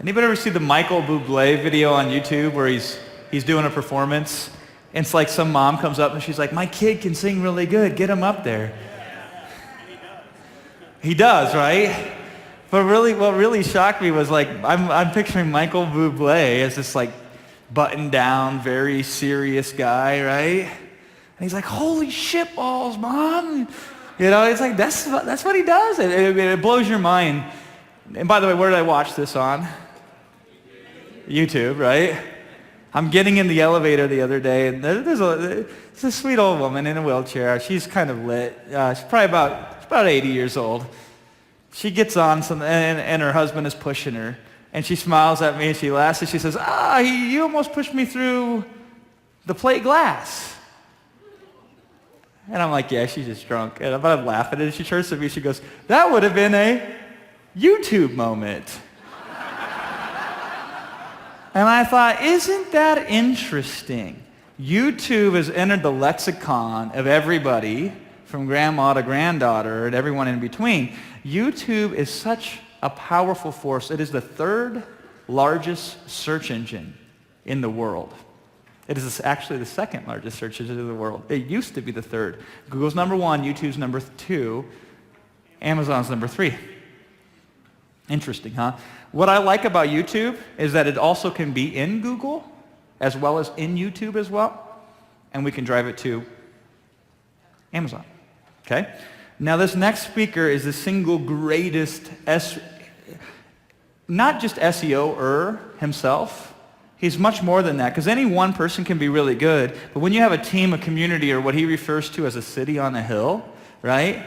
Anybody ever see the Michael Bublé video on YouTube where he's doing a performance? And it's like some mom comes up and she's like, my kid can sing really good, get him up there. He does, right? But really, what really shocked me was like, I'm picturing Michael Bublé as this like buttoned down, very serious guy, right? And he's like, holy shit balls, mom. You know, it's like, that's what he does. It blows your mind. And by the way, where did I watch this on? YouTube, right? I'm getting in the elevator the other day, and there's a sweet old woman in a wheelchair. She's kind of lit. She's probably about 80 years old. She gets on, and her husband is pushing her. And she smiles at me, and she laughs, and she says, you almost pushed me through the plate glass. And I'm like, yeah, she's just drunk. And I'm laughing, and she turns to me, and she goes, that would have been a YouTube moment. And I thought, isn't that interesting? YouTube has entered the lexicon of everybody, from grandma to granddaughter and everyone in between. YouTube is such a powerful force. It is the third largest search engine in the world. It is actually the second largest search engine in the world. It used to be the third. Google's number one, YouTube's number two, Amazon's number three. Interesting, huh? What I like about YouTube is that it also can be in Google as well as in YouTube as well, and we can drive it to Amazon, okay? Now this next speaker is the single greatest, not just SEO-er himself. He's much more than that, because any one person can be really good, but when you have a team, a community, or what he refers to as a city on a hill, right?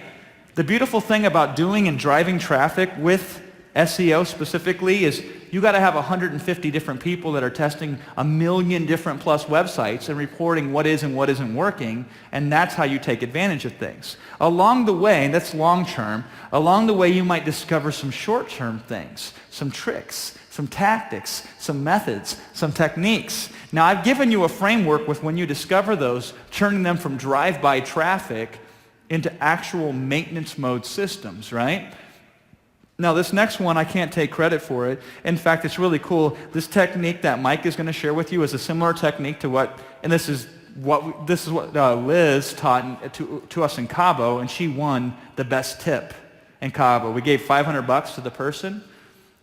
The beautiful thing about doing and driving traffic with SEO specifically is you got to have 150 different people that are testing 1 million different plus websites and reporting what is and what isn't working, and that's how you take advantage of things. Along the way, and that's long term, along the way you might discover some short term things, some tricks, some tactics, some methods, some techniques. Now I've given you a framework with when you discover those, turning them from drive-by traffic into actual maintenance mode systems, right? Now this next one, I can't take credit for it. In fact, it's really cool. This technique that Mike is going to share with you is a similar technique to what, and this is what Liz taught to us in Cabo, and she won the best tip in Cabo. We gave $500 to the person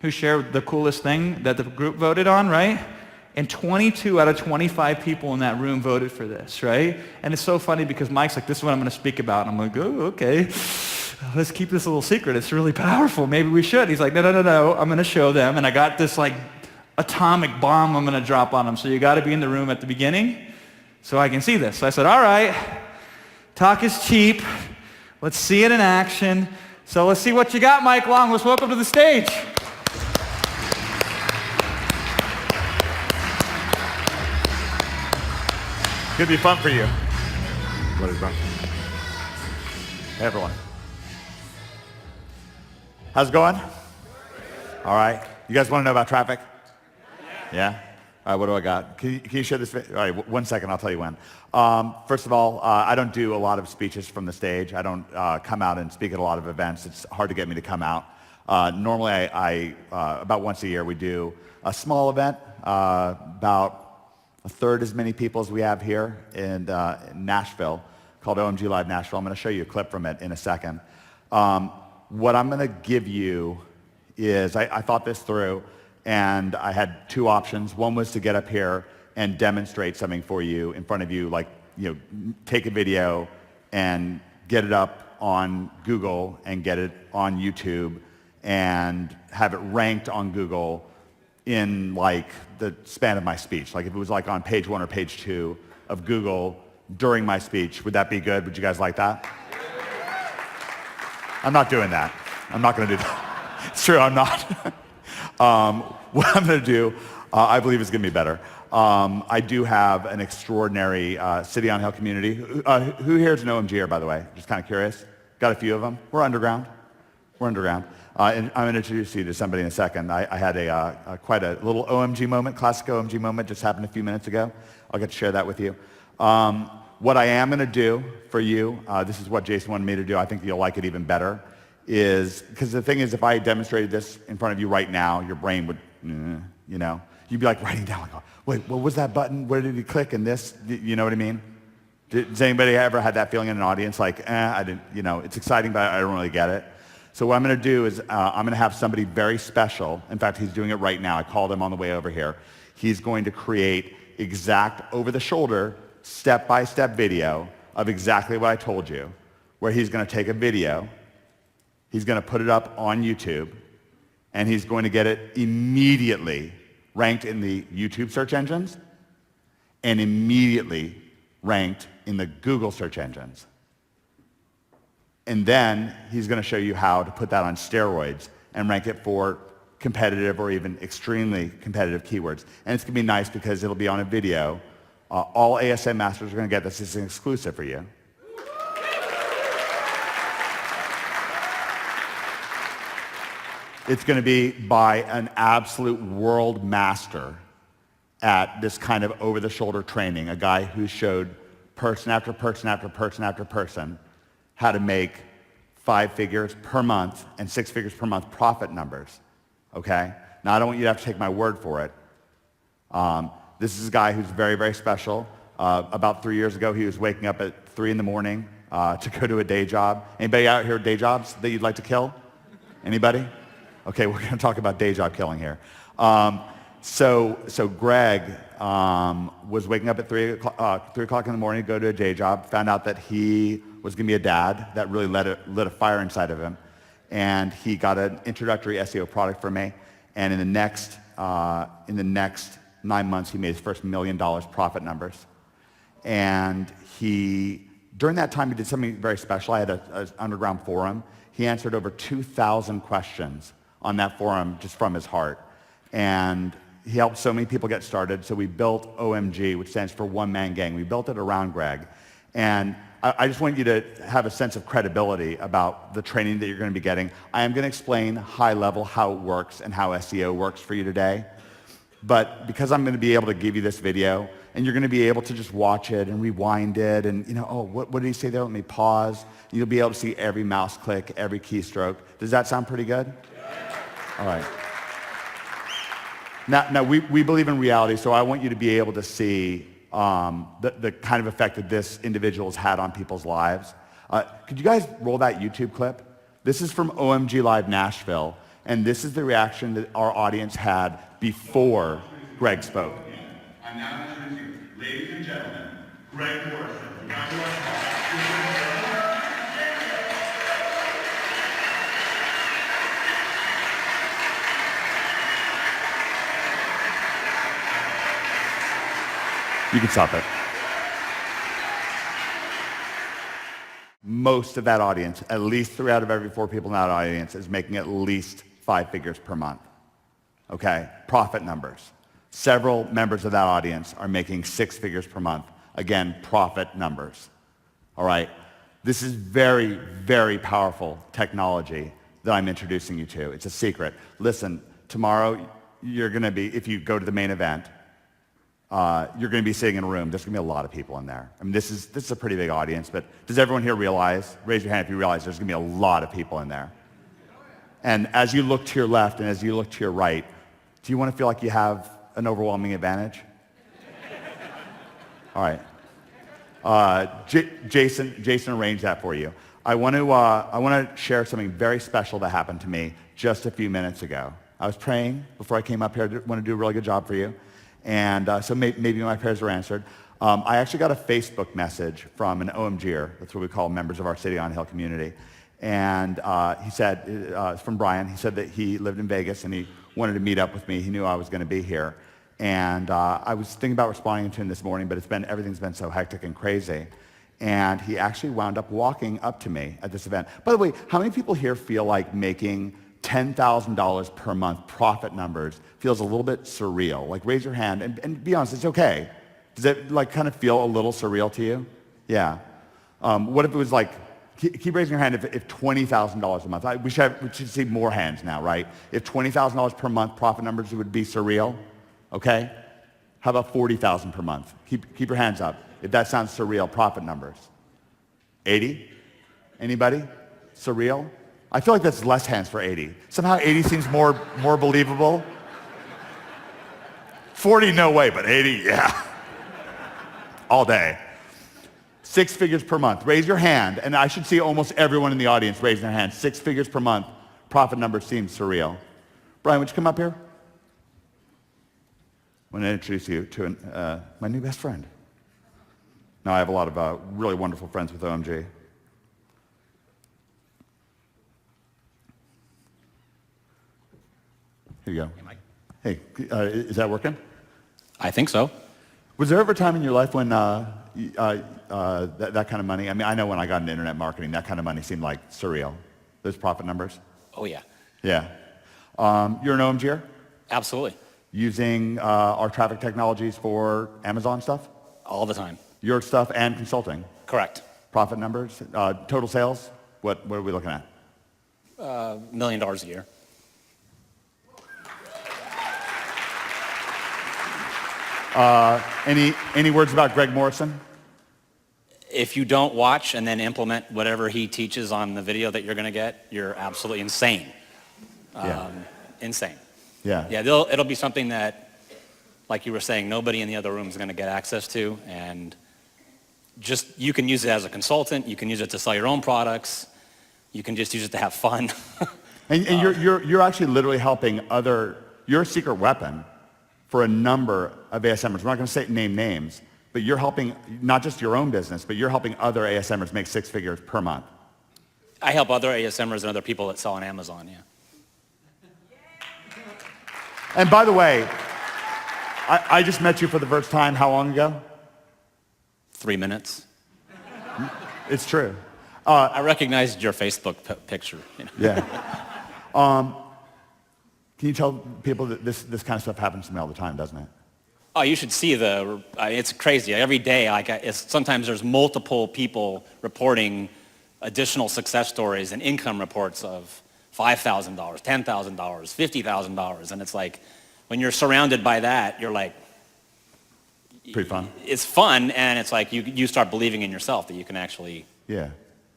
who shared the coolest thing that the group voted on, right? And 22 out of 25 people in that room voted for this, right? And it's so funny because Mike's like, this is what I'm going to speak about. And I'm like, oh, okay. Let's keep this a little secret. It's really powerful. Maybe we should. He's like, no. I'm going to show them. And I got this like atomic bomb I'm going to drop on them. So you got to be in the room at the beginning so I can see this. So I said, all right, talk is cheap. Let's see it in action. So let's see what you got, Mike Long. Let's welcome to the stage. Could be fun for you. What is that? Hey, everyone. How's it going? All right. You guys want to know about traffic? Yeah? All right, what do I got? Can you share this? All right, 1 second, I'll tell you when. First of all, I don't do a lot of speeches from the stage. I don't come out and speak at a lot of events. It's hard to get me to come out. Normally, I about once a year, we do a small event, about a third as many people as we have here in Nashville, called OMG Live Nashville. I'm going to show you a clip from it in a second. What I'm going to give you is, I thought this through, and I had two options. One was to get up here and demonstrate something for you in front of you, like, take a video and get it up on Google and get it on YouTube and have it ranked on Google in like the span of my speech. Like if it was like on page 1 or page 2 of Google during my speech, would that be good? Would you guys like that? I'm not doing that. I'm not going to do that. It's true, I'm not. What I'm going to do, I believe is going to be better. I do have an extraordinary City on Hill community. Who here is an OMGer, by the way? Just kind of curious. Got a few of them. We're underground. And I'm going to introduce you to somebody in a second. I had quite a little OMG moment, classic OMG moment, just happened a few minutes ago. I'll get to share that with you. What I am going to do for you, this is what Jason wanted me to do, I think you'll like it even better, is, because the thing is, if I demonstrated this in front of you right now, your brain would you know. You'd be like writing down, like, wait, what was that button? Where did he click in this? You know what I mean? Does anybody ever had that feeling in an audience, like, I didn't, you know, it's exciting, but I don't really get it? So what I'm going to do is I'm going to have somebody very special. In fact, he's doing it right now. I called him on the way over here. He's going to create exact over-the-shoulder, step-by-step video of exactly what I told you, where he's going to take a video, he's going to put it up on YouTube, and he's going to get it immediately ranked in the YouTube search engines and immediately ranked in the Google search engines. And then he's going to show you how to put that on steroids and rank it for competitive or even extremely competitive keywords. And it's going to be nice because it'll be on a video. All ASM masters are going to get this. This is an exclusive for you. It's going to be by an absolute world master at this kind of over-the-shoulder training, a guy who showed person after person after person after person how to make 5 figures per month and 6 figures per month profit numbers, okay? Now, I don't want you to have to take my word for it. This is a guy who's very, very special. About 3 years ago, he was waking up at 3 in the morning to go to a day job. Anybody out here day jobs that you'd like to kill? Anybody? Okay, we're going to talk about day job killing here. So Greg was waking up at 3 o'clock in the morning to go to a day job, found out that he was going to be a dad. That really lit a fire inside of him. And he got an introductory SEO product for me. And in the next 9 months, he made his first $1 million profit numbers. And during that time, he did something very special. I had an underground forum. He answered over 2,000 questions on that forum just from his heart. And he helped so many people get started. So we built OMG, which stands for One Man Gang. We built it around Greg. And I just want you to have a sense of credibility about the training that you're going to be getting. I am going to explain high level how it works and how SEO works for you today. But because I'm going to be able to give you this video, and you're going to be able to just watch it and rewind it, and oh, what did he say there? Let me pause. You'll be able to see every mouse click, every keystroke. Does that sound pretty good? All right. Now we believe in reality, so I want you to be able to see the kind of effect that this individual has had on people's lives. Could you guys roll that YouTube clip? This is from OMG Live Nashville, and this is the reaction that our audience had before Greg spoke. I'm now introducing you, ladies and gentlemen, Greg Morrison. You can stop it. Most of that audience, at least 3 out of every 4 people in that audience, is making at least 5 figures per month. Okay? Profit numbers. Several members of that audience are making 6 figures per month. Again, profit numbers. All right? This is very, very powerful technology that I'm introducing you to. It's a secret. Listen, tomorrow you're going to be, if you go to the main event, you're going to be sitting in a room. There's going to be a lot of people in there. I mean, this is a pretty big audience, but does everyone here realize, raise your hand if you realize there's going to be a lot of people in there. And as you look to your left and as you look to your right, do you want to feel like you have an overwhelming advantage? All right. Jason arranged that for you. I want to share something very special that happened to me just a few minutes ago. I was praying before I came up here. I want to do a really good job for you. And so maybe my prayers were answered. I actually got a Facebook message from an OMGer. That's what we call members of our City on Hill community. And he said, it's from Brian. He said that he lived in Vegas and he wanted to meet up with me. He knew I was going to be here. And I was thinking about responding to him this morning, but everything's been so hectic and crazy. And he actually wound up walking up to me at this event. By the way, how many people here feel like making $10,000 per month profit numbers feels a little bit surreal? Like, raise your hand and be honest, it's okay. Does it like kind of feel a little surreal to you? Yeah. What if it was like, keep raising your hand if $20,000 a month. We should see more hands now, right? If $20,000 per month profit numbers would be surreal, okay? How about $40,000 per month? Keep your hands up if that sounds surreal, profit numbers. 80? Anybody? Surreal? I feel like that's less hands for 80. Somehow 80 seems more believable. 40, no way, but 80, yeah. All day. 6 figures per month. Raise your hand, and I should see almost everyone in the audience raising their hand. 6 figures per month. Profit number seems surreal. Brian, would you come up here? I want to introduce you to my new best friend. Now, I have a lot of really wonderful friends with OMG. Here you go. Hey, is that working? I think so. Was there ever a time in your life when that kind of money, I mean, I know when I got into internet marketing, that kind of money seemed like surreal. Those profit numbers? Oh, yeah. Yeah. You're an OMGer? Absolutely. Using our traffic technologies for Amazon stuff? All the time. Your stuff and consulting? Correct. Profit numbers? Total sales? What are we looking at? $1 million a year. Any words about Greg Morrison? If you don't watch and then implement whatever he teaches on the video that you're going to get, you're absolutely insane. Yeah. Insane. Yeah. Yeah, it'll be something that, like you were saying, nobody in the other room is going to get access to, and just you can use it as a consultant. You can use it to sell your own products. You can just use it to have fun. And you're actually literally helping you're a secret weapon for a number of ASMers. We're not going to name names, but you're helping not just your own business, but you're helping other ASMers make 6 figures per month. I help other ASMers and other people that sell on Amazon, yeah. And by the way, I just met you for the first time how long ago? 3 minutes. It's true. I recognized your Facebook picture. You know? Yeah. Can you tell people that this kind of stuff happens to me all the time, doesn't it? Oh, you should see it's crazy. Every day, sometimes there's multiple people reporting additional success stories and income reports of $5,000, $10,000, $50,000. And it's like, when you're surrounded by that, you're like... Pretty fun. It's fun, and it's like you start believing in yourself that you can actually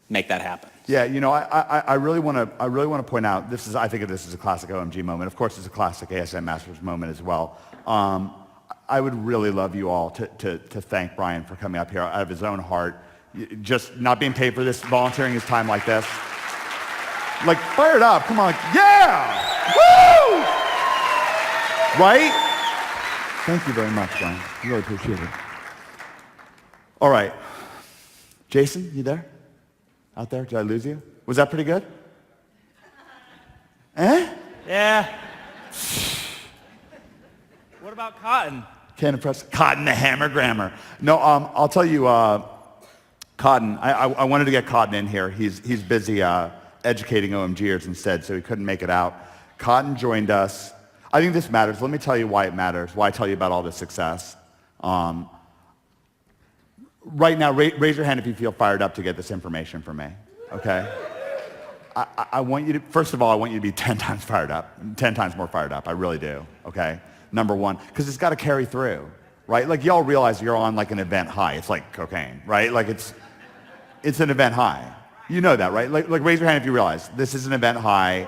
make that happen. Yeah, you know, I really want to point out, I think of this as a classic OMG moment. Of course, it's a classic ASM Masters moment as well. I would really love you all to thank Brian for coming up here out of his own heart, just not being paid for this, volunteering his time like this. Like, fire it up, come on, yeah! Woo! Right? Thank you very much, Brian. Really appreciate it. All right. Jason, you there? Out there? Did I lose you? Was that pretty good? Eh? Yeah. What about Cotton? Can't impress. Cotton the hammer grammar. No, I'll tell you, Cotton, I wanted to get Cotton in here. He's busy educating OMGers instead, so he couldn't make it out. Cotton joined us. I think this matters. Let me tell you why it matters, why I tell you about all this success. Right now, raise your hand if you feel fired up to get this information from me, okay? I want you to, first of all, I want you to be 10 times fired up, 10 times more fired up. I really do, okay? Number one, because it's got to carry through, right? Like, y'all realize you're on like an event high. It's like cocaine, right? Like, it's an event high. You know that, right? Like raise your hand if you realize this is an event high.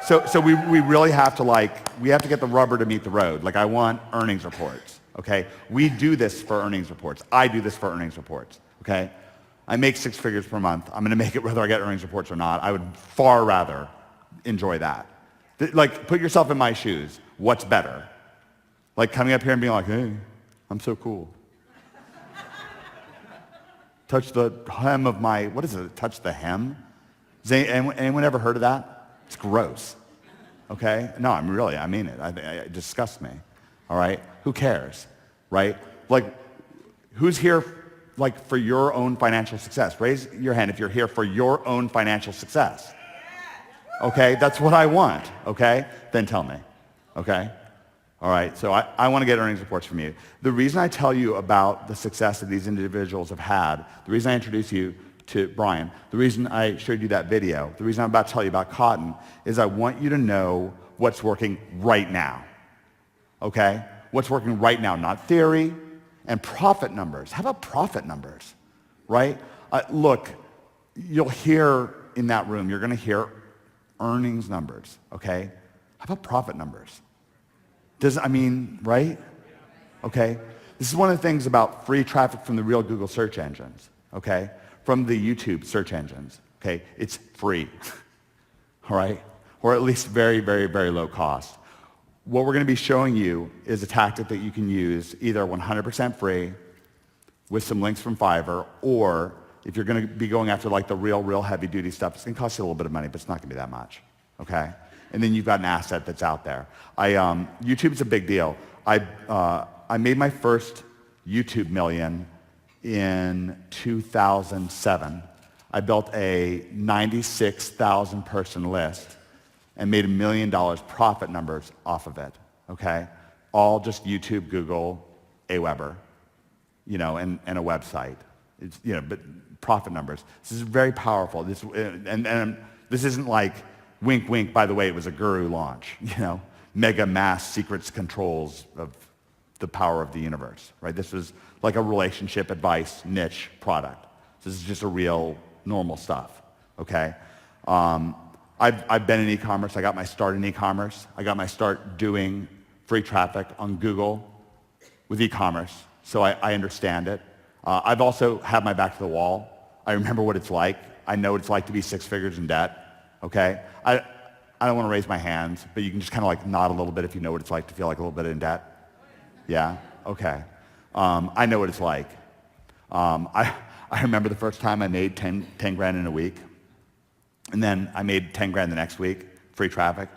So we really have to we have to get the rubber to meet the road. Like, I want earnings reports, okay? We do this for earnings reports. I do this for earnings reports, okay? I make 6 figures per month. I'm gonna make it whether I get earnings reports or not. I would far rather enjoy that. Like, put yourself in my shoes. What's better? Like, coming up here and being like, hey, I'm so cool. Touch the hem of my, what is it, touch the hem? Has anyone ever heard of that? It's gross, okay? No, I mean it. It disgusts me, all right? Who cares, right? Like, who's here, like, for your own financial success? Raise your hand if you're here for your own financial success. Okay, that's what I want, okay? Then tell me, okay? All right, so I want to get earnings reports from you. The reason I tell you about the success that these individuals have had, the reason I introduce you to Brian, the reason I showed you that video, the reason I'm about to tell you about Cotton, is I want you to know what's working right now, okay? What's working right now, not theory, and profit numbers. How about profit numbers, right? Look, you'll hear in that room, you're going to hear earnings numbers, okay? How about profit numbers? Right? okay? This is one of the things about free traffic from the real Google search engines, okay? From the YouTube search engines, okay? It's free, all right? Or at least very, very, very low cost. What we're going to be showing you is a tactic that you can use either 100% free with some links from Fiverr, or if you're going to be going after like the real heavy-duty stuff, it's going to cost you a little bit of money, but it's not going to be that much, okay? And then you've got an asset that's out there. YouTube's a big deal. I made my first YouTube million in 2007. I built a 96,000 person list and made $1 million profit numbers off of it, okay? All just YouTube, Google, Aweber, you know, and a website. It's, you know, but profit numbers. This is very powerful. And this isn't like, wink, wink, by the way, it was a guru launch, you know, mega mass secrets controls of the power of the universe, right? This was like a relationship advice niche product. This is just a real normal stuff, okay? I've been in e-commerce. I got my start in e-commerce. I got my start doing free traffic on Google with e-commerce, so I understand it. I've also had my back to the wall. I remember what it's like. I know what it's like to be 6 figures in debt, okay? I don't want to raise my hands, but you can just kind of like nod a little bit if you know what it's like to feel like a little bit in debt. Yeah? Okay. I know what it's like. I remember the first time I made 10 grand in a week, and then I made 10 grand the next week, free traffic.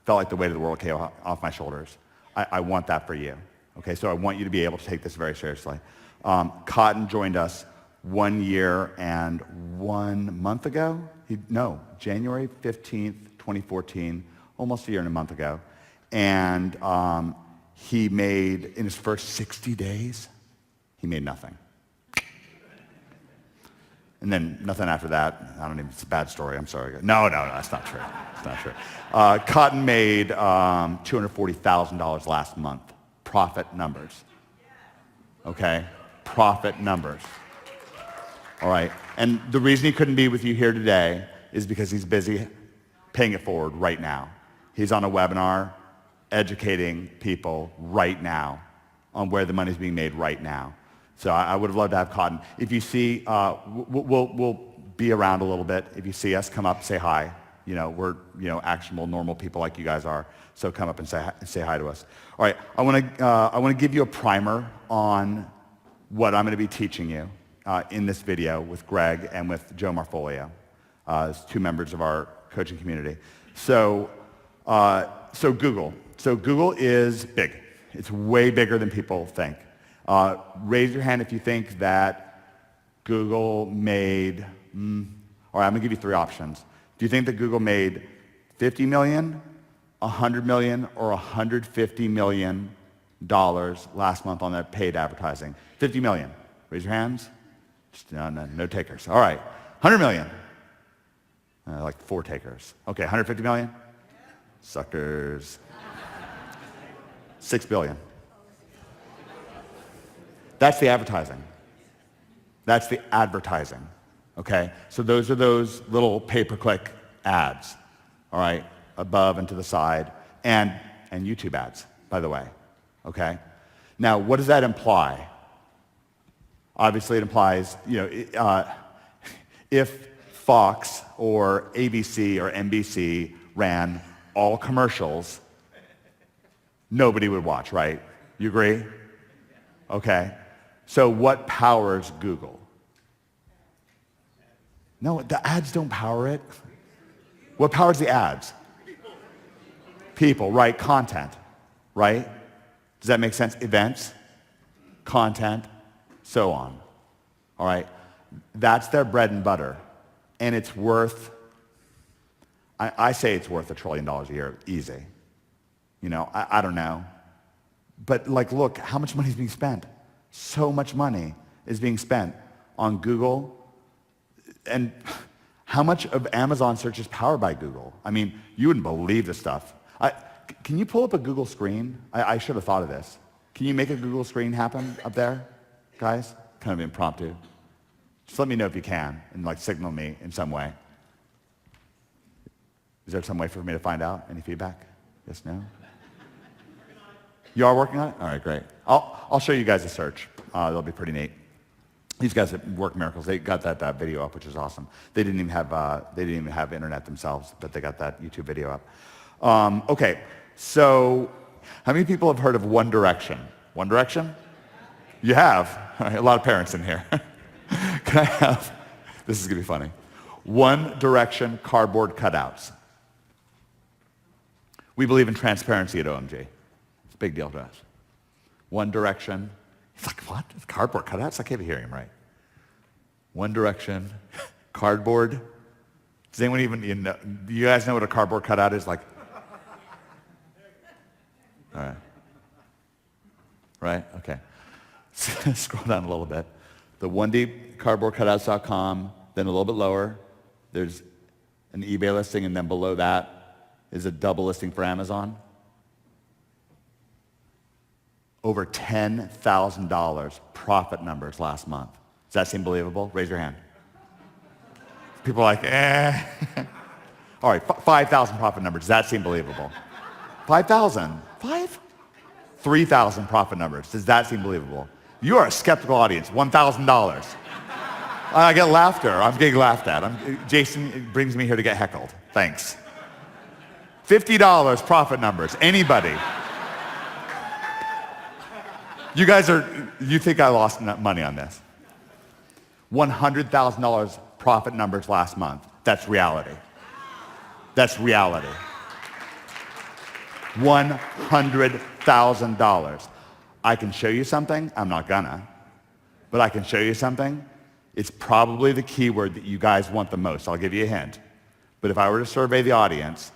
Felt like the weight of the world came off my shoulders. I want that for you. Okay, so I want you to be able to take this very seriously. Cotton joined us 1 year and 1 month ago. January 15th, 2014, almost a year and a month ago. And he made, in his first 60 days, he made nothing. And then nothing after that. I don't even, it's a bad story, I'm sorry. No, that's not true. It's not true. Cotton made $240,000 last month. Profit numbers. Okay? Profit numbers. All right? And the reason he couldn't be with you here today is because he's busy paying it forward right now. He's on a webinar educating people right now on where the money's being made right now. So I would have loved to have Cotton. If you see, we'll be around a little bit. If you see us, come up, say hi. You know, we're actionable, normal people like you guys are. So come up and say hi to us. All right, I want to give you a primer on what I'm going to be teaching you in this video with Greg and with Joe Marfolio, as 2 members of our coaching community. So Google. So Google is big. It's way bigger than people think. Raise your hand if you think that Google made, all right, I'm going to give you 3 options. Do you think that Google made 50 million, 100 million, or $150 million last month on their paid advertising? 50 million. Raise your hands. Just, no takers. All right. 100 million. Like 4 takers. Okay, 150 million? Suckers. 6 billion. That's the advertising. That's the advertising, okay? So those are those little pay-per-click ads, all right, above and to the side, and YouTube ads, by the way, okay? Now, what does that imply? Obviously, it implies, if Fox or ABC or NBC ran all commercials, nobody would watch, right? You agree? Okay. So what powers Google? No, the ads don't power it. What powers the ads? People, right? Content, right? Does that make sense? Events, content, so on. All right? That's their bread and butter. And it's worth, I say it's worth $1 trillion a year, easy. I don't know. But look, how much money is being spent? So much money is being spent on Google. And how much of Amazon search is powered by Google? I mean, you wouldn't believe this stuff. Can you pull up a Google screen? I should have thought of this. Can you make a Google screen happen up there, guys? Kind of impromptu. Just let me know if you can and signal me in some way. Is there some way for me to find out? Any feedback? Yes, no? You are working on it? All right, great. I'll show you guys a search. That'll be pretty neat. These guys at Work Miracles, they got that video up, which is awesome. They didn't even have internet themselves, but they got that YouTube video up. Okay, so how many people have heard of One Direction? One Direction? You have? All right, a lot of parents in here. Can I have, this is going to be funny, One Direction cardboard cutouts. We believe in transparency at OMG. It's a big deal to us. One Direction. He's like, what? Cardboard cutouts? I can't be hearing him right. One Direction, cardboard. Does anyone even, do you guys know what a cardboard cutout is? Like, all right. Right? Okay. Scroll down a little bit. The 1dcardboardcutouts.com, then a little bit lower, there's an eBay listing, and then below that is a double listing for Amazon. Over $10,000 profit numbers last month. Does that seem believable? Raise your hand. People are like, eh. All right, 5,000 profit numbers. Does that seem believable? 5,000? 5? 3,000 profit numbers. Does that seem believable? You are a skeptical audience. $1,000. I get laughter. I'm getting laughed at. Jason brings me here to get heckled. Thanks. $50 profit numbers. Anybody? You guys you think I lost money on this? $100,000 profit numbers last month. That's reality. That's reality. $100,000. I can show you something. I'm not gonna. But I can show you something. It's probably the keyword that you guys want the most. I'll give you a hint. But if I were to survey the audience,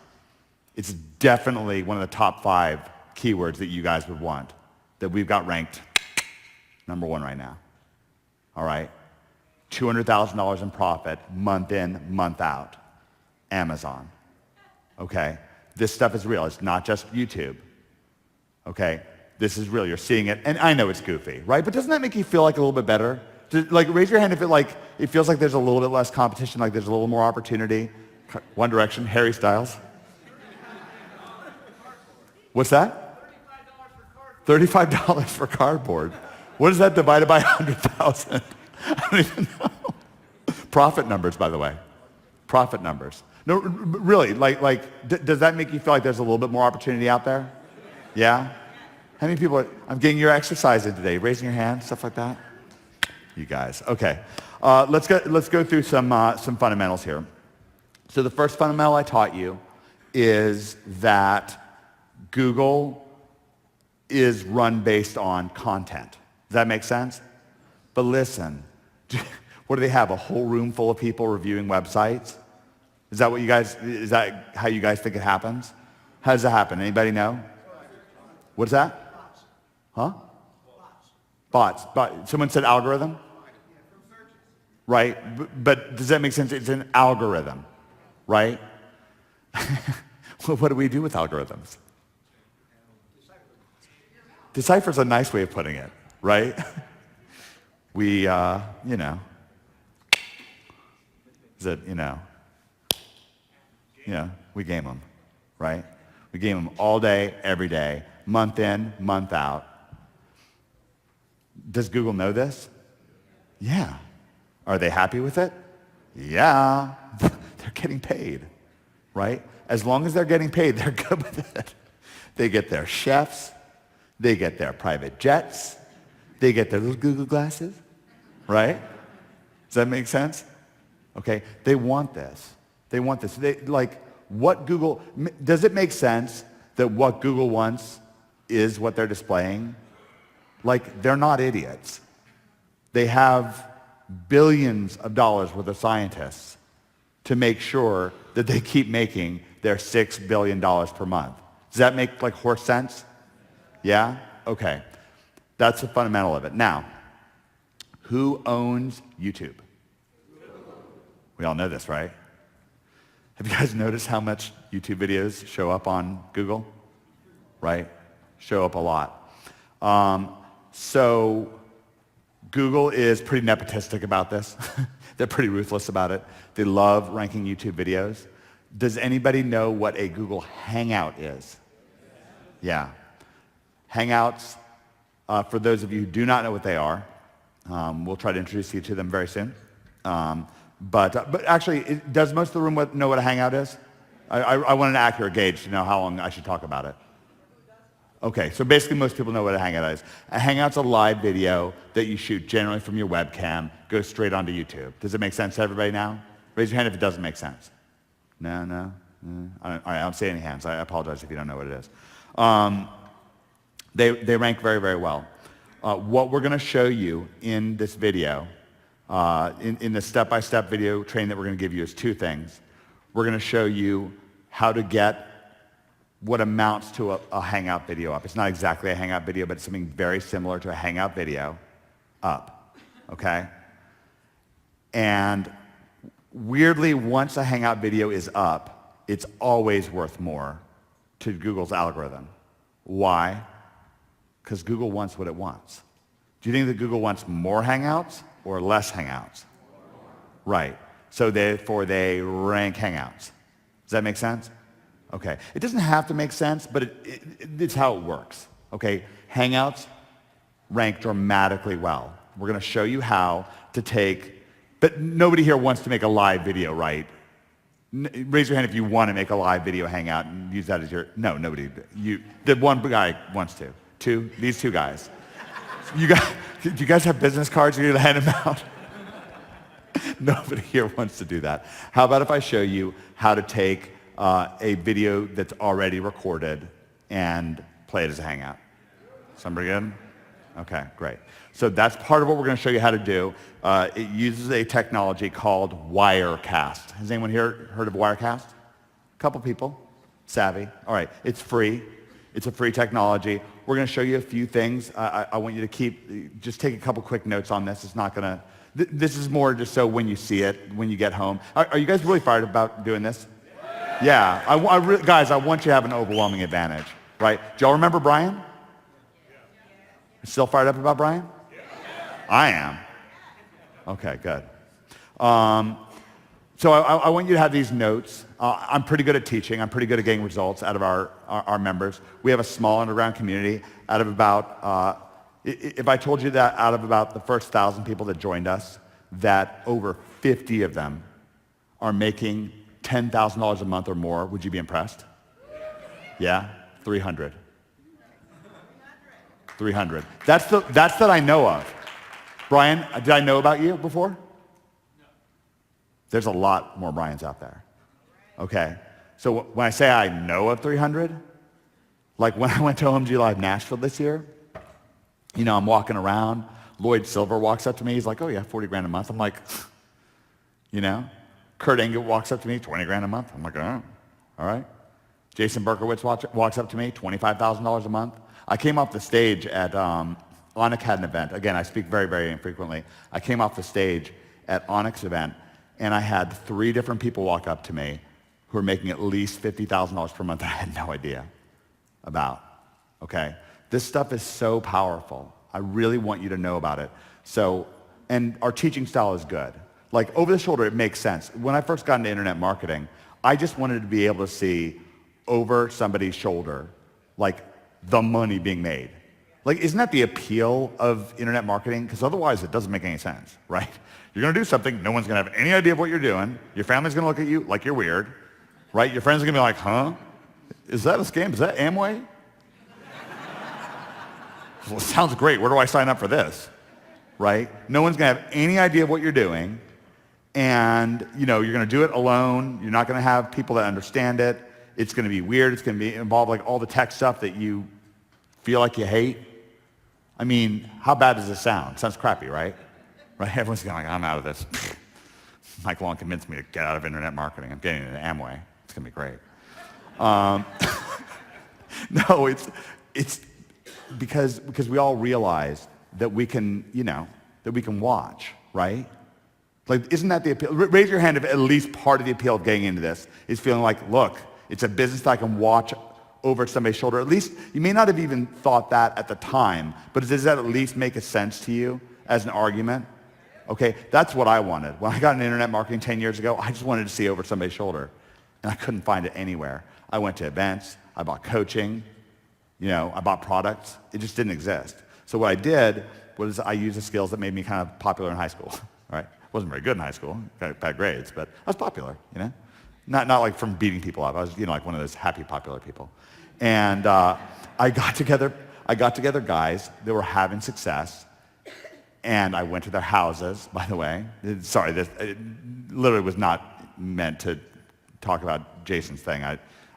it's definitely one of the top 5 keywords that you guys would want, that we've got ranked number 1 right now. All right? $200,000 in profit, month in, month out. Amazon. Okay? This stuff is real. It's not just YouTube. Okay? This is real. You're seeing it. And I know it's goofy, right? But doesn't that make you feel like a little bit better? Like, raise your hand if it feels like there's a little bit less competition, like there's a little more opportunity. One Direction, Harry Styles. What's that? $35 for cardboard. What is that divided by 100,000? I don't even know. Profit numbers, by the way. Profit numbers. No, really, does that make you feel like there's a little bit more opportunity out there? Yeah? How many people I'm getting your exercise in today? Raising your hand, stuff like that? You guys. Okay. Let's go through some fundamentals here. So the first fundamental I taught you is that Google is run based on content. Does that make sense? But listen, what do they have? A whole room full of people reviewing websites? Is that how you guys think it happens? How does that happen? Anybody know? What's that? Huh? Bots. Someone said algorithm? Right? But does that make sense? It's an algorithm, right? Well, what do we do with algorithms? Decipher's a nice way of putting it, right? We, we game them, right? We game them all day, every day, month in, month out. Does Google know this? Yeah. Are they happy with it? Yeah. They're getting paid, right? As long as they're getting paid, they're good with it. They get their chefs. They get their private jets. They get their little Google glasses, right? Does that make sense? Okay. They want this. They want this. Does it make sense that what Google wants is what they're displaying? Like, they're not idiots. They have billions of dollars worth of scientists to make sure that they keep making their $6 billion per month. Does that make horse sense? Yeah? Okay. That's the fundamental of it. Now, who owns YouTube? We all know this, right? Have you guys noticed how much YouTube videos show up on Google? Right? Show up a lot. So Google is pretty nepotistic about this. They're pretty ruthless about it. They love ranking YouTube videos. Does anybody know what a Google Hangout is? Yeah. Hangouts, for those of you who do not know what they are, we'll try to introduce you to them very soon. But actually, does most of the room know what a Hangout is? I want an accurate gauge to know how long I should talk about it. Okay, so basically most people know what a Hangout is. A Hangout's a live video that you shoot generally from your webcam, goes straight onto YouTube. Does it make sense to everybody now? Raise your hand if it doesn't make sense. No? All right, I don't see any hands. I apologize if you don't know what it is. They rank very, very well. What we're going to show you in this video, in the step-by-step video training that we're going to give you is two things. We're going to show you how to get what amounts to a Hangout video up. It's not exactly a Hangout video, but it's something very similar to a Hangout video up, okay? And weirdly, once a Hangout video is up, it's always worth more to Google's algorithm. Why? Because Google wants what it wants. Do you think that Google wants more Hangouts or less Hangouts? Right. So therefore they rank Hangouts. Does that make sense? Okay. It doesn't have to make sense, but it's how it works. Okay. Hangouts rank dramatically well. We're going to show you how to take, but nobody here wants to make a live video, right? Raise your hand if you want to make a live video Hangout and use that as your, no, nobody. The one guy wants to. These two guys. Do you guys have business cards? You're going to hand them out? Nobody here wants to do that. How about if I show you how to take a video that's already recorded and play it as a Hangout? Somebody good? Okay, great. So that's part of what we're going to show you how to do. It uses a technology called Wirecast. Has anyone here heard of Wirecast? A couple people. Savvy. All right, it's free. It's a free technology. We're going to show you a few things. I want you to just take a couple quick notes on this. It's not going to, this is more just so when you see it, when you get home. Are you guys really fired about doing this? Yeah. Guys, I want you to have an overwhelming advantage, right? Do y'all remember Brian? Still fired up about Brian? I am. Okay, good. So I want you to have these notes. I'm pretty good at teaching. I'm pretty good at getting results out of our members. We have a small underground community. Out of about, if I told you that out of about the first 1,000 people that joined us, that over 50 of them are making $10,000 a month or more, would you be impressed? Yeah? 300. 300. That's that I know of. Brian, did I know about you before? There's a lot more Brians out there. Okay. So when I say I know of 300, like when I went to OMG Live Nashville this year, you know, I'm walking around. Lloyd Silver walks up to me. He's like, oh yeah, 40 grand a month. I'm like, you know. Kurt Angle walks up to me, 20 grand a month. I'm like, oh, all right. Jason Berkowitz walks up to me, $25,000 a month. I came off the stage at, Onyx had an event. Again, I speak very, very infrequently. I came off the stage at Onyx event, and I had 3 different people walk up to me who were making at least $50,000 per month that I had no idea about, okay? This stuff is so powerful. I really want you to know about it. So, and our teaching style is good. Like over the shoulder, it makes sense. When I first got into internet marketing, I just wanted to be able to see over somebody's shoulder, like the money being made. Like, isn't that the appeal of internet marketing? Because otherwise it doesn't make any sense, right? You're going to do something, no one's going to have any idea of what you're doing. Your family's going to look at you like you're weird, right? Your friends are going to be like, huh? Is that a scam? Is that Amway? Well, it sounds great. Where do I sign up for this? Right? No one's going to have any idea of what you're doing. And, you know, you're going to do it alone. You're not going to have people that understand it. It's going to be weird. It's going to be involve like all the tech stuff that you feel like you hate. I mean, how bad does this sound? Sounds crappy, right? Right? Everyone's going like, I'm out of this. Mike Long convinced me to get out of internet marketing. I'm getting into Amway. It's going to be great. No, it's because we all realize that we can, you know, that we can watch, right? Like, isn't that the appeal? Raise your hand if at least part of the appeal of getting into this is feeling like, look, it's a business that I can watch over somebody's shoulder. At least, you may not have even thought that at the time, but does that at least make a sense to you as an argument? Okay, that's what I wanted. When I got into internet marketing 10 years ago, I just wanted to see over somebody's shoulder, and I couldn't find it anywhere. I went to events, I bought coaching, I bought products. It just didn't exist. So what I did was I used the skills that made me kind of popular in high school. Right? Wasn't very good in high school, got bad grades, but I was popular, Not like from beating people up. I was, like one of those happy, popular people. And I got together guys that were having success, and I went to their houses, by the way. Sorry, it literally was not meant to talk about Jason's thing.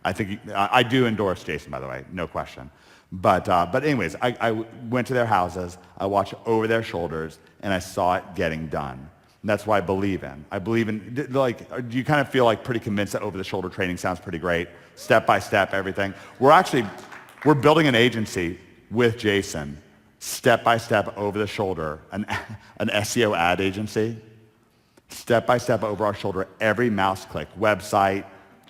I think I do endorse Jason, by the way, no question. But anyways, I went to their houses, I watched over their shoulders, and I saw it getting done. And that's what I believe in. I believe in, do you kind of feel like pretty convinced that over-the-shoulder training sounds pretty great? Step by step, everything. We're building an agency with Jason, step by step over the shoulder, an SEO ad agency, step by step over our shoulder, every mouse click, website,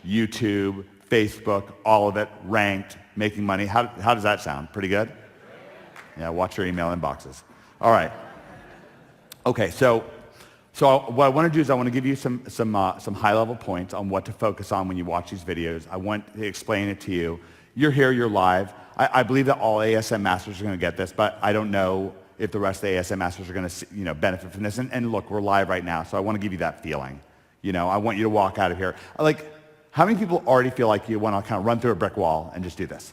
YouTube, Facebook, all of it, ranked, making money. How does that sound? Pretty good? Yeah, watch your email inboxes. All right. Okay, so what I want to do is I want to give you some high-level points on what to focus on when you watch these videos. I want to explain it to you. You're here, you're live. I believe that all ASM masters are going to get this, but I don't know if the rest of the ASM masters are going to benefit from this. And look, we're live right now, so I want to give you that feeling. I want you to walk out of here. How many people already feel like you want to kind of run through a brick wall and just do this?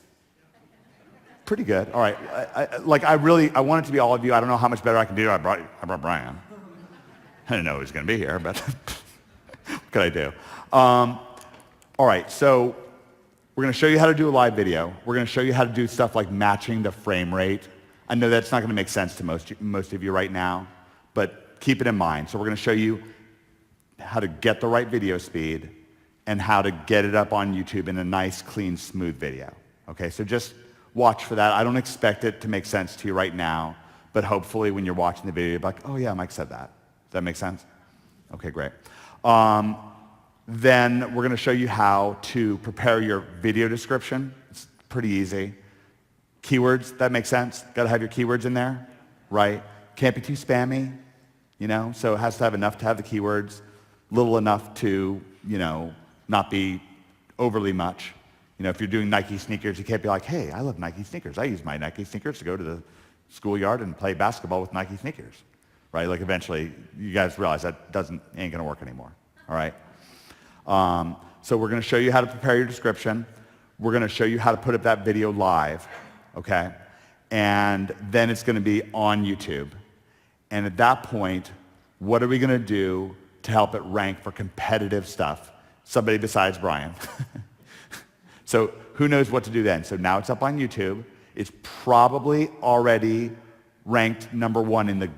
Pretty good. All right. I want it to be all of you. I don't know how much better I can do. I brought Brian. I didn't know he was going to be here, but what could I do? All right, so we're going to show you how to do a live video. We're going to show you how to do stuff like matching the frame rate. I know that's not going to make sense to most of you right now, but keep it in mind. So we're going to show you how to get the right video speed and how to get it up on YouTube in a nice, clean, smooth video. Okay, so just watch for that. I don't expect it to make sense to you right now, but hopefully when you're watching the video, you're like, oh yeah, Mike said that. Does that make sense? Okay, great. Then we're going to show you how to prepare your video description. It's pretty easy. Keywords, that makes sense? Got to have your keywords in there, right? Can't be too spammy, so it has to have enough to have the keywords, little enough to, not be overly much. If you're doing Nike sneakers, you can't be like, hey, I love Nike sneakers. I use my Nike sneakers to go to the schoolyard and play basketball with Nike sneakers. Right? Eventually, you guys realize that ain't going to work anymore. All right? So we're going to show you how to prepare your description. We're going to show you how to put up that video live, okay? And then it's going to be on YouTube. And at that point, what are we going to do to help it rank for competitive stuff? Somebody besides Brian. So who knows what to do then? So now it's up on YouTube. It's probably already ranked number 1 in the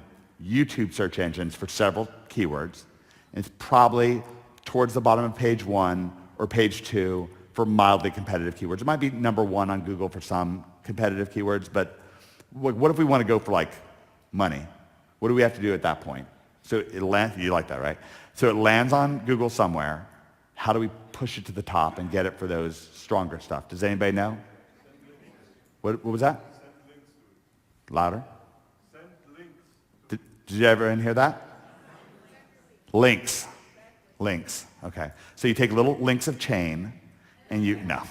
YouTube search engines for several keywords. And it's probably towards the bottom of page 1 or page 2 for mildly competitive keywords. It might be number 1 on Google for some competitive keywords, but what if we want to go for money? What do we have to do at that point? So it lands, you like that, right? So it lands on Google somewhere. How do we push it to the top and get it for those stronger stuff? Does anybody know? What was that? Louder. Did you ever hear that? Links. Okay. So you take little links of chain and no.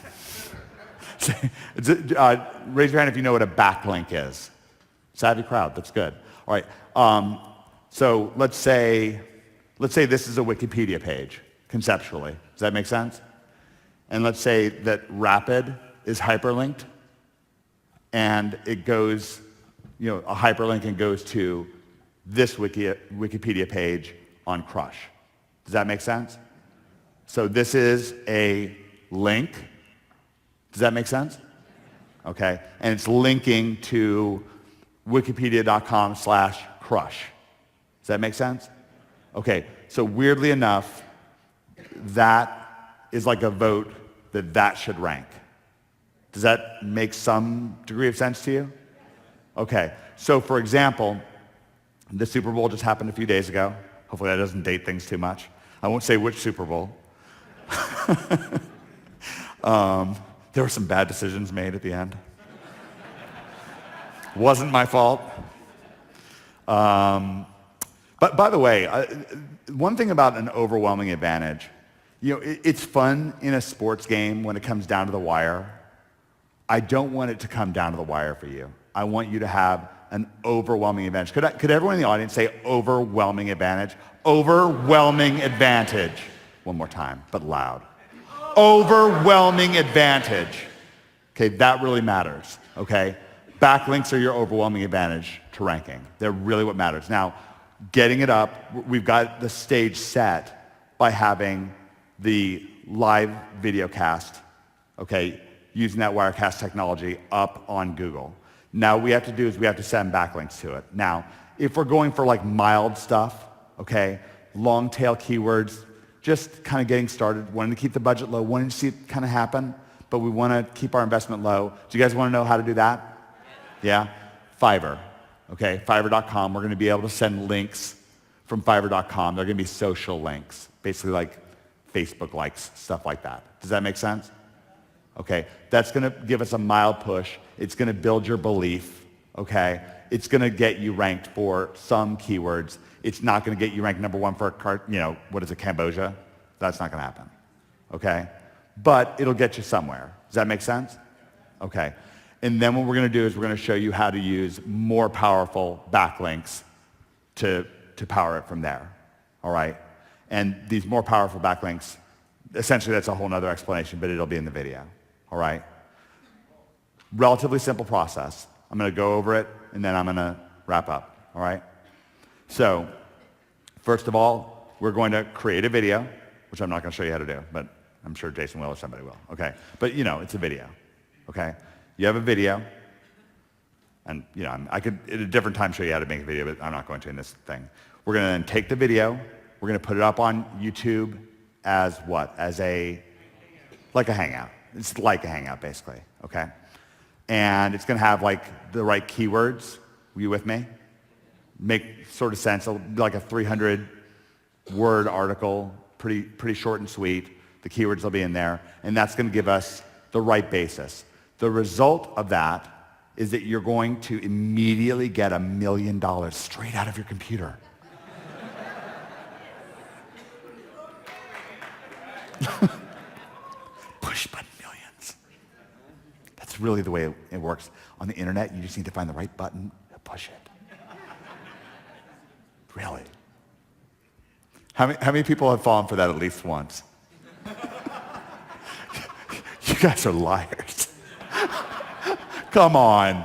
Raise your hand if you know what a backlink is. Savvy crowd, that's good. All right. So let's say this is a Wikipedia page, conceptually. Does that make sense? And let's say that rapid is hyperlinked and it goes, a hyperlink and goes to this Wikipedia page on Crush. Does that make sense? So this is a link. Does that make sense? Okay. And it's linking to wikipedia.com/crush. Does that make sense? Okay. So weirdly enough, that is like a vote that should rank. Does that make some degree of sense to you? Okay. So for example, the Super Bowl just happened a few days ago. Hopefully that doesn't date things too much. I won't say which Super Bowl. There were some bad decisions made at the end. Wasn't my fault. But by the way, one thing about an overwhelming advantage, it's fun in a sports game when it comes down to the wire. I don't want it to come down to the wire for you. I want you to have an overwhelming advantage. Could everyone in the audience say overwhelming advantage? Overwhelming advantage. One more time, but loud. Overwhelming advantage. Okay, that really matters, okay? Backlinks are your overwhelming advantage to ranking. They're really what matters. Now, getting it up, we've got the stage set by having the live video cast, okay, using that Wirecast technology up on Google. Now, what we have to do is we have to send backlinks to it. Now, if we're going for like mild stuff, okay, long tail keywords, just kind of getting started, wanting to keep the budget low, wanting to see it kind of happen, but we want to keep our investment low. Do you guys want to know how to do that? Yeah? Fiverr, okay, Fiverr.com. We're going to be able to send links from Fiverr.com. They're going to be social links, basically like Facebook likes, stuff like that. Does that make sense? Okay, that's going to give us a mild push. It's going to build your belief, okay? It's going to get you ranked for some keywords. It's not going to get you ranked number one for, what is it, Cambodia? That's not going to happen, okay? But it'll get you somewhere. Does that make sense? Okay. And then what we're going to do is we're going to show you how to use more powerful backlinks to power it from there, all right? And these more powerful backlinks, essentially that's a whole other explanation, but it'll be in the video, all right? Relatively simple process. I'm going to go over it, and then I'm going to wrap up, all right? So, first of all, we're going to create a video, which I'm not going to show you how to do, but I'm sure Jason will or somebody will, okay? But, it's a video, okay? You have a video, and, I could at a different time show you how to make a video, but I'm not going to in this thing. We're going to then take the video, we're going to put it up on YouTube as what? Like a hangout. It's like a hangout, basically, okay? And it's going to have, like, the right keywords. Were you with me? Make sort of sense, like a 300-word article, pretty short and sweet. The keywords will be in there, and that's going to give us the right basis. The result of that is that you're going to immediately get $1 million straight out of your computer. Push button millions. That's really the way it works. On the internet, you just need to find the right button to push it. Really. How many people have fallen for that at least once? You guys are liars. Come on.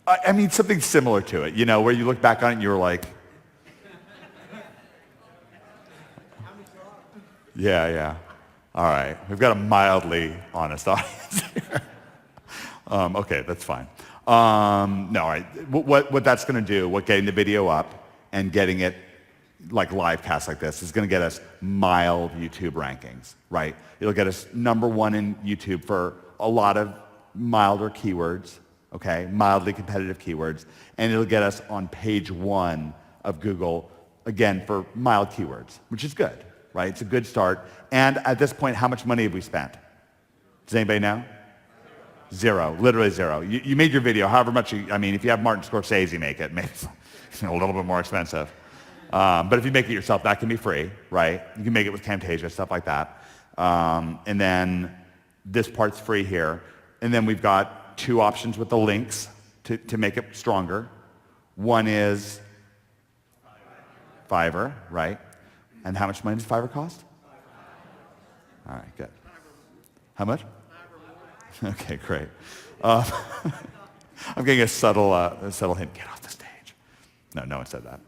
I mean, something similar to it, where you look back on it and you're like, yeah. All right. We've got a mildly honest audience here. Okay, that's fine. No, all right. What that's going to do, what getting the video up and getting it like live cast like this is going to get us mild YouTube rankings, right? It'll get us number one in YouTube for a lot of milder keywords, okay? Mildly competitive keywords. And it'll get us on page 1 of Google, again, for mild keywords, which is good, right? It's a good start. And at this point, how much money have we spent? Does anybody know? Zero, literally zero. You made your video, however much if you have Martin Scorsese make it, maybe it's a little bit more expensive. But if you make it yourself, that can be free, right? You can make it with Camtasia, stuff like that. And then this part's free here. And then we've got 2 options with the links to make it stronger. One is Fiverr, right? And how much money does Fiverr cost? All right, good. How much? Okay, great. I'm getting a subtle hint. Get off the stage. No one said that.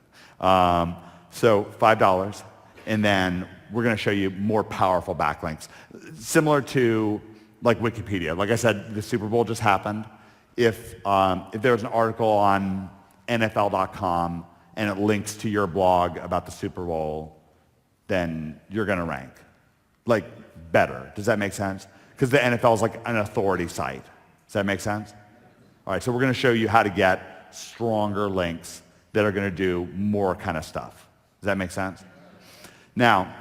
So $5, and then we're going to show you more powerful backlinks, similar to like Wikipedia. Like I said, the Super Bowl just happened. If there was an article on NFL.com and it links to your blog about the Super Bowl, then you're going to rank like better. Does that make sense? Because the NFL is like an authority site. Does that make sense? All right, so we're going to show you how to get stronger links that are going to do more kind of stuff. Does that make sense? Now,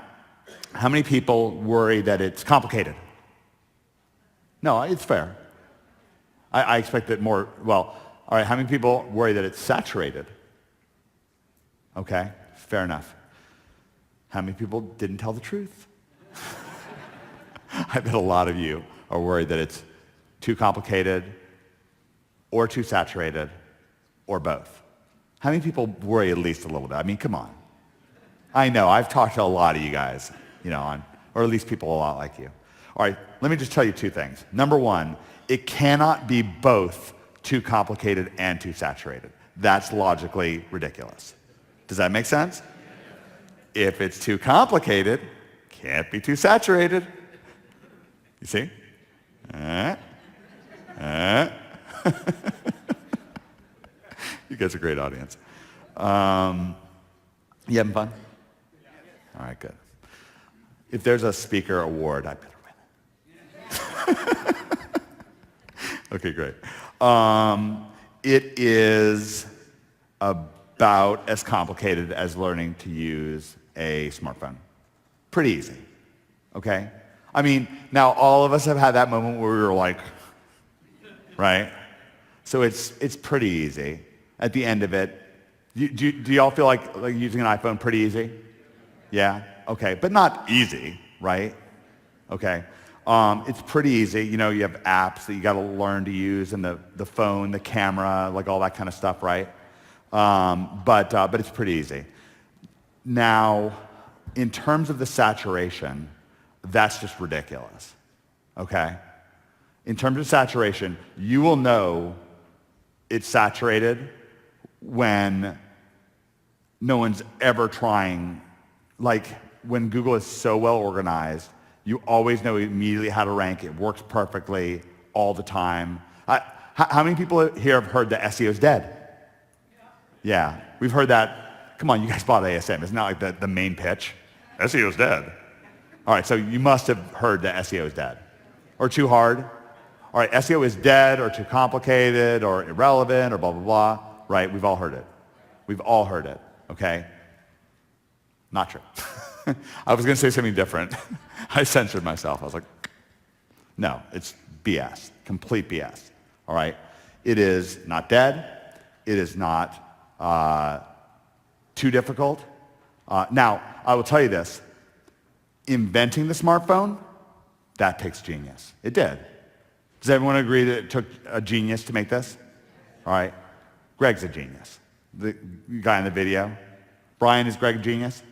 how many people worry that it's complicated? No, it's fair. I expect that more, all right, how many people worry that it's saturated? Okay, fair enough. How many people didn't tell the truth? I bet a lot of you are worried that it's too complicated, or too saturated, or both? How many people worry at least a little bit? I mean, come on. I know, I've talked to a lot of you guys, or at least people a lot like you. All right, let me just tell you two things. Number one, it cannot be both too complicated and too saturated. That's logically ridiculous. Does that make sense? If it's too complicated, can't be too saturated. You see? You guys are a great audience. You having fun? All right, good. If there's a speaker award, I better win it. Okay, great. It is about as complicated as learning to use a smartphone. Pretty easy, okay? I mean, now all of us have had that moment where we were like, right? So it's pretty easy. At the end of it, do y'all feel like using an iPhone pretty easy? Yeah? Okay, but not easy, right? Okay. It's pretty easy. You have apps that you got to learn to use, and the phone, the camera, like all that kind of stuff, right? But it's pretty easy. Now, in terms of the saturation, that's just ridiculous, okay? In terms of saturation, you will know it's saturated when no one's ever trying. Like when Google is so well organized, you always know immediately how to rank. It works perfectly all the time. How many people here have heard that SEO is dead? Yeah, we've heard that. Come on, you guys bought ASM. Isn't that like the main pitch? SEO is dead. All right, so you must have heard that SEO is dead. Or too hard. All right, SEO is dead or too complicated or irrelevant or blah, blah, blah. Right, we've all heard it. We've all heard it, okay? Not true. I was going to say something different. I censored myself. I was like, no, it's BS, complete BS, all right? It is not dead. It is not too difficult. Now, I will tell you this. Inventing the smartphone, that takes genius. It did. Does everyone agree that it took a genius to make this? All right. Greg's a genius. The guy in the video. Brian, is Greg a genius?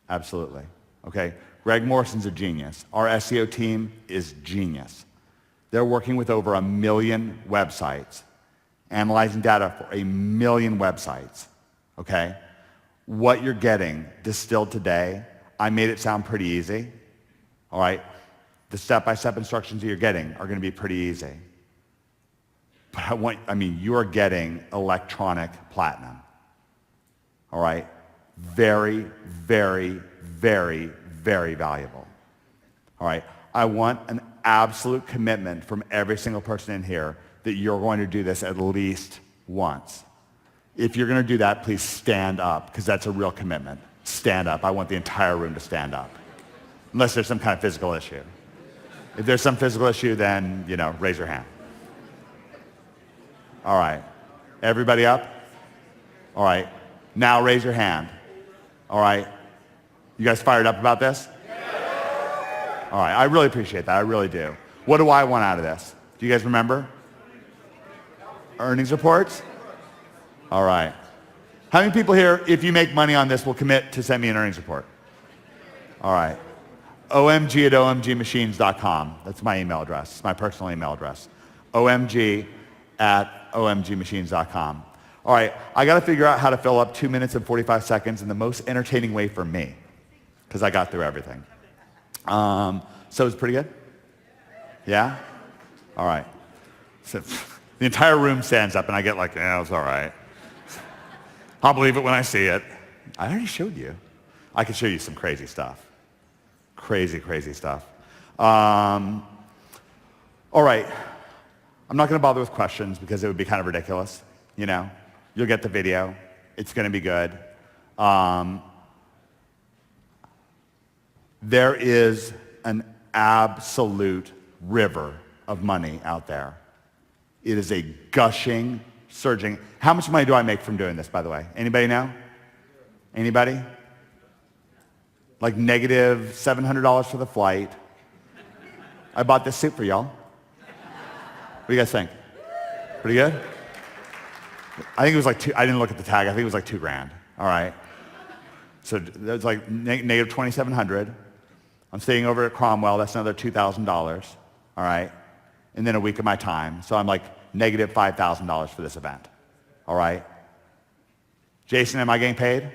Absolutely. Okay. Greg Morrison's a genius. Our SEO team is genius. They're working with over 1 million websites, analyzing data for 1 million websites. Okay? What you're getting distilled today, I made it sound pretty easy. All right? The step-by-step instructions that you're getting are going to be pretty easy. But you are getting electronic platinum. All right? Very, very, very, very valuable. All right? I want an absolute commitment from every single person in here that you're going to do this at least once. If you're going to do that, please stand up, because that's a real commitment. Stand up. I want the entire room to stand up. Unless there's some kind of physical issue. If there's some physical issue, then, raise your hand. All right. Everybody up? All right. Now raise your hand. All right. You guys fired up about this? All right. I really appreciate that. I really do. What do I want out of this? Do you guys remember? Earnings reports? All right. How many people here, if you make money on this, will commit to send me an earnings report? All right. omg@omgmachines.com. That's my email address. It's my personal email address. omg@omgmachines.com. All right. I got to figure out how to fill up 2 minutes and 45 seconds in the most entertaining way for me, because I got through everything. So it's pretty good? Yeah? All right. So the entire room stands up, and I get like, yeah, it's all right. I'll believe it when I see it. I already showed you. I could show you some crazy stuff. Crazy, crazy stuff. All right. I'm not going to bother with questions because it would be kind of ridiculous. You'll get the video. It's going to be good. There is an absolute river of money out there. It is a gushing, surging. How much money do I make from doing this, by the way? Anybody know? Anybody? Like negative $700 for the flight. I bought this suit for y'all. What do you guys think? Pretty good? I think it was like I didn't look at the tag. I think it was like $2,000. All right. So that's like negative 2,700. I'm staying over at Cromwell. That's another $2,000. All right. And then a week of my time. So I'm like negative $5,000 for this event. All right. Jason, am I getting paid? Not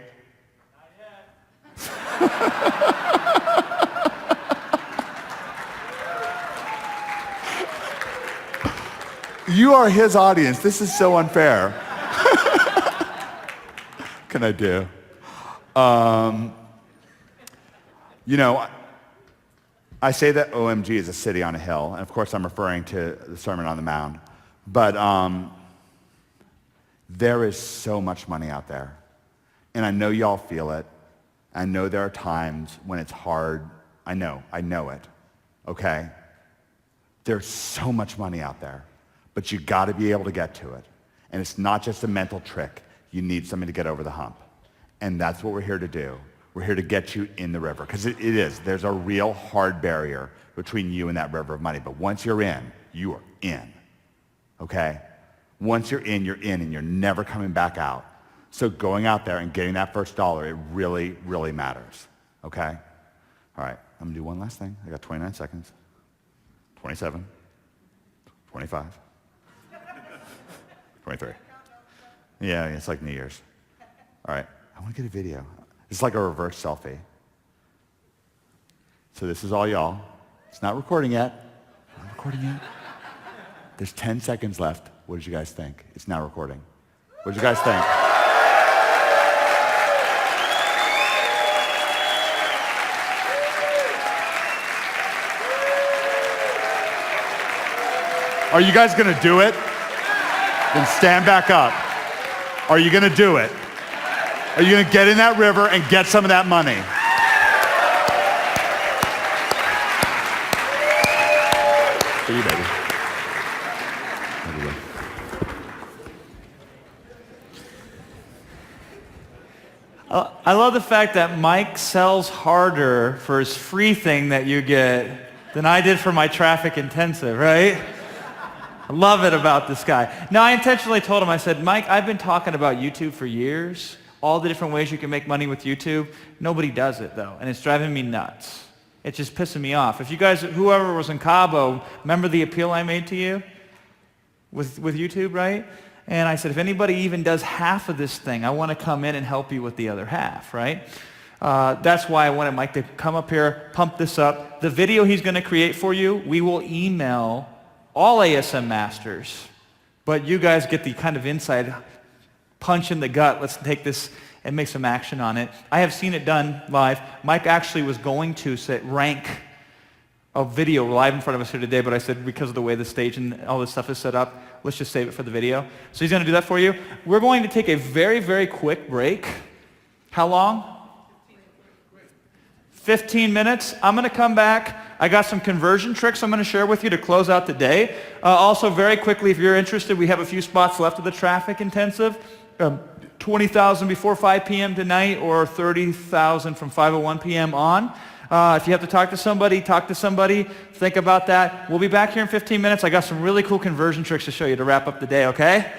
yet. You are his audience. This is so unfair. What can I do? You know, I say that OMG is a city on a hill, and of course I'm referring to the Sermon on the Mount, but there is so much money out there, and I know y'all feel it. I know there are times when it's hard. I know it, okay? There's so much money out there, but you got to be able to get to it, and it's not just a mental trick. You need somebody to get over the hump, and that's what we're here to do. We're here to get you in the river, because it is. There's a real hard barrier between you and that river of money. But once you're in, you are in, okay? Once you're in, and you're never coming back out. So going out there and getting that first dollar, it really, really matters, okay? All right, I'm going to do one last thing. I got 29 seconds. 27, 25, 23. Yeah, it's like New Year's. All right, I want to get a video. It's like a reverse selfie. So this is all y'all. It's not recording yet. Not recording yet. There's 10 seconds left. What did you guys think? It's not recording. What did you guys think? Are you guys gonna do it? Then stand back up. Are you gonna do it? Are you gonna get in that river and get some of that money? For you, baby. I love the fact that Mike sells harder for his free thing that you get than I did for my traffic intensive, right? I love it about this guy. Now, I intentionally told him, I said, Mike, I've been talking about YouTube for years, all the different ways you can make money with YouTube. Nobody does it, though, and it's driving me nuts. It's just pissing me off. If you guys, whoever was in Cabo, remember the appeal I made to you with YouTube, right? And I said, if anybody even does half of this thing, I want to come in and help you with the other half, right? That's why I wanted Mike to come up here, pump this up. The video he's going to create for you, we will email all ASM masters, but you guys get the kind of inside punch in the gut. Let's take this and make some action on it. I have seen it done live. Mike actually was going to rank a video live in front of us here today, but I said because of the way the stage and all this stuff is set up, let's just save it for the video. So he's going to do that for you. We're going to take a very, very quick break. How long? 15 minutes. I'm going to come back. I got some conversion tricks I'm going to share with you to close out the day. Also, very quickly, if you're interested, we have a few spots left of the traffic intensive. 20,000 before 5 p.m. tonight, or 30,000 from 5:01 p.m. on. If you have to talk to somebody, talk to somebody. Think about that. We'll be back here in 15 minutes. I got some really cool conversion tricks to show you to wrap up the day, okay?